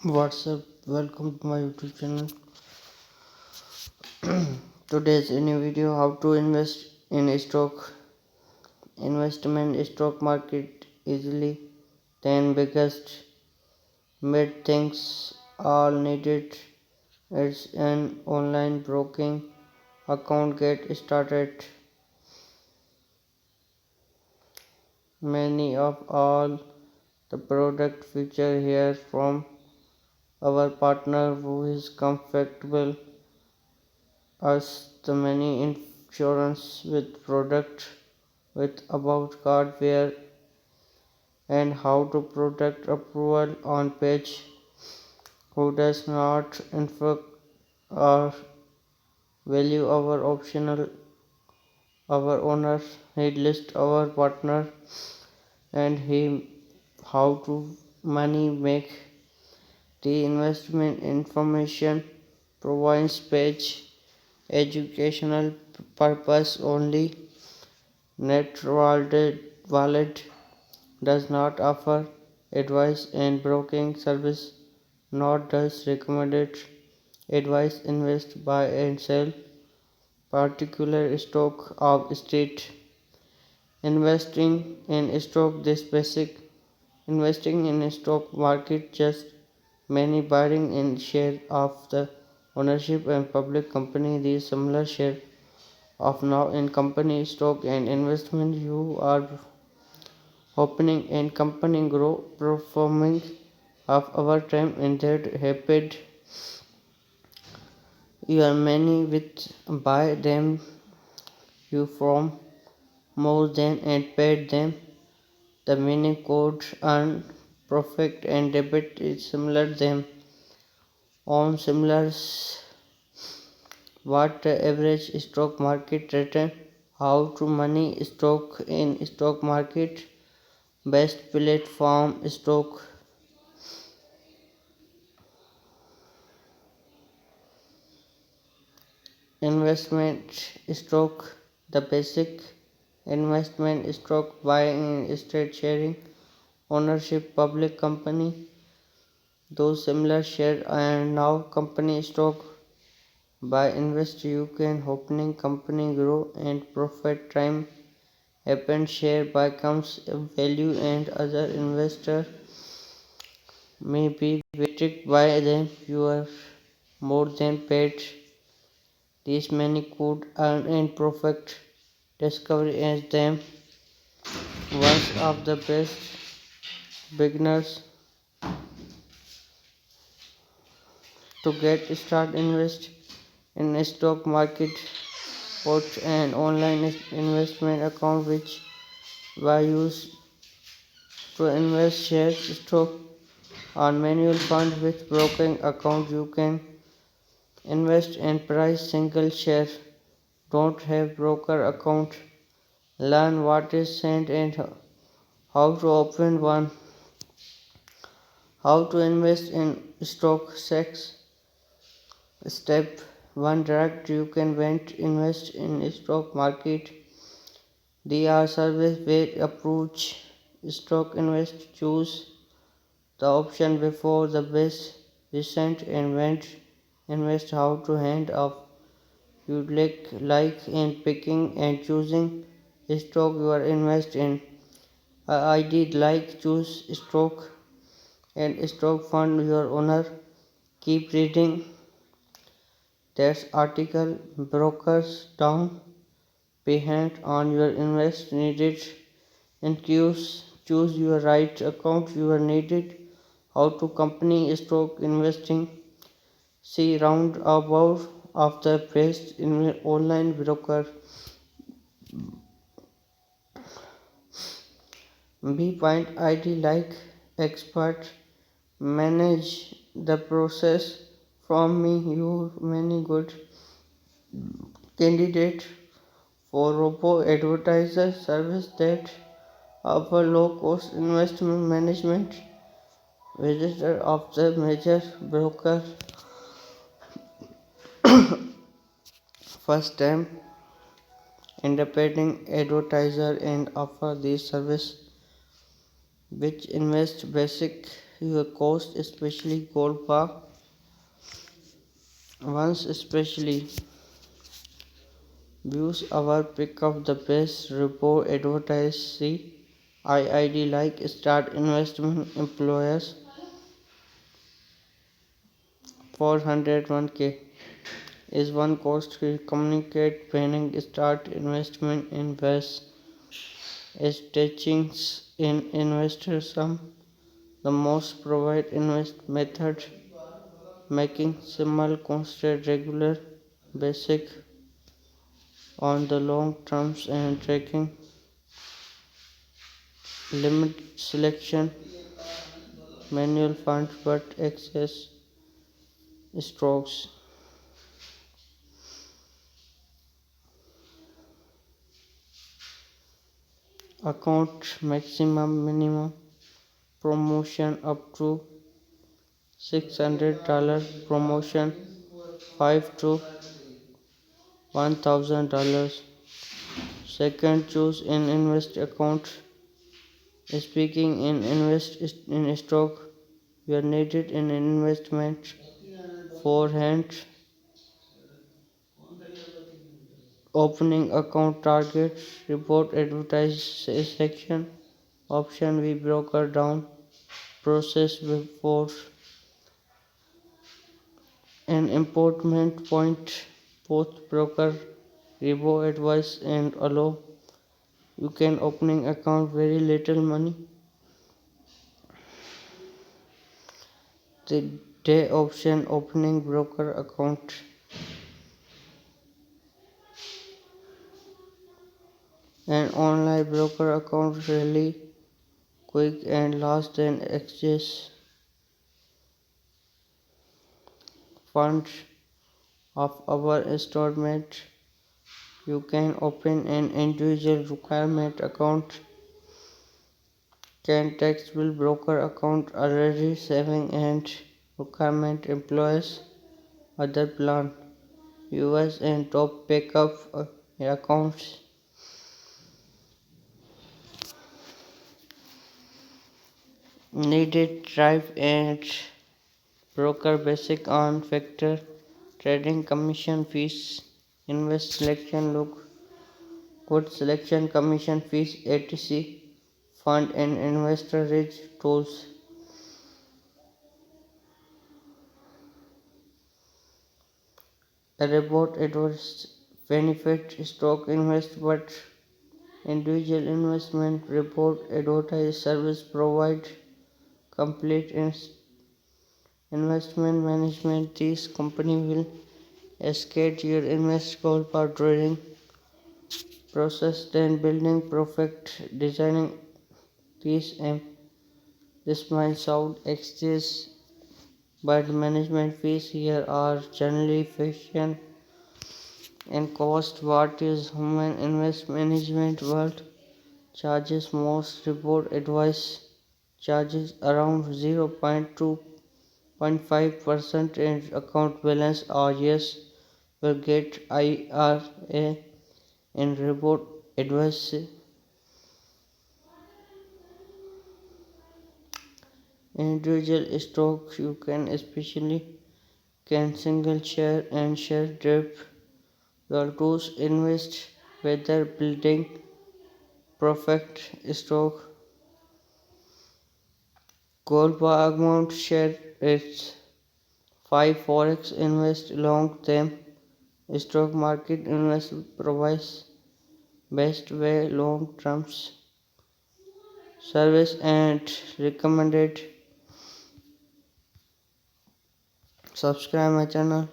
What's up? Welcome to my YouTube channel. Today's new video: how to invest in stock. Investment stock market easily. 10 biggest mid things all needed. It's an online broking account. Get started. Many of all the product feature here from our partner who is comfortable us the many insurance with product with about hardware and how to protect approval on page who does not infect or value our optional our owner he list our partner and he how to money make the investment information provides page educational purpose only net wallet does not offer advice and broking service nor does recommended advice invest buy and sell particular stock of state investing in stock this basic investing in a stock market just many buying in share of the ownership and public company these similar share of now in company stock and investment you are opening and company grow performing of our time in that habit you are many with buy them you from more than and paid them the meaning code earn profit and debit is similar them on similar what the average stock market return how to money stock in stock market best platform stock investment stock the basic investment stock buying in state sharing ownership public company those similar share and now company stock by invest you can opening company grow and profit time happen share by comes value and other investor may be weighted by them you are more than paid these many could earn and profit discovery as them one of the best beginners to get start invest in a stock market put an online investment account which by use to invest shares stock on manual fund with broking account you can invest and price single share don't have broker account learn what is sent and how to open one how to invest in stock sex step 1 direct you can went invest in stock market they are service based approach stock invest choose the option before the best recent and went invest how to hand off you like in picking and choosing stock you are invest in I did like choose stock and stock fund your owner keep reading that article brokers down behind on your invest needed and choose your right account you are needed how to company stock investing see round about of the best in online broker B point ID like expert manage the process from me you many good candidate for robo advertiser service that offer low cost investment management visitor of the major broker first time independent advertiser and offer this service which invest basic your cost, especially gold bar. Once especially views our pick of the best report advertise IID like start investment employers 401k is one cost to communicate planning start investment invest is teachings in investor sum the most provide invest method making simple constant regular basic on the long terms and tracking limit selection manual funds but excess strokes account maximum minimum promotion up to $600 promotion 5 to $1,000 second choose in invest account speaking in invest in stock you are needed in investment forehand opening account target report advertise section option we broker down process before an important point both broker rebo advice and allow you can opening account very little money the day option opening broker account an online broker account really quick and last than access funds of our installment you can open an individual requirement account can tax bill broker account already saving and requirement employees other plan US and top backup accounts needed drive and broker basic on factor trading commission fees invest selection look good selection commission fees etc fund and investor rich tools a report adverse benefit stock invest but individual investment report advertise service provide complete investment management this company will escalate your invest goal for trading process then building perfect designing this and this might sound excess but management fees here are generally efficient and cost what is human invest management world charges most report advice charges around 0.2.5% and account balance or yes will get IRA and report advice individual stock you can especially can single share and share drip your tools invest whether building perfect stock gold bar amount share its 5 forex invest long term stock market invest provides best way long terms service and recommended subscribe my channel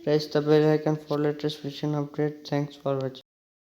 press the bell icon for latest vision update thanks for watching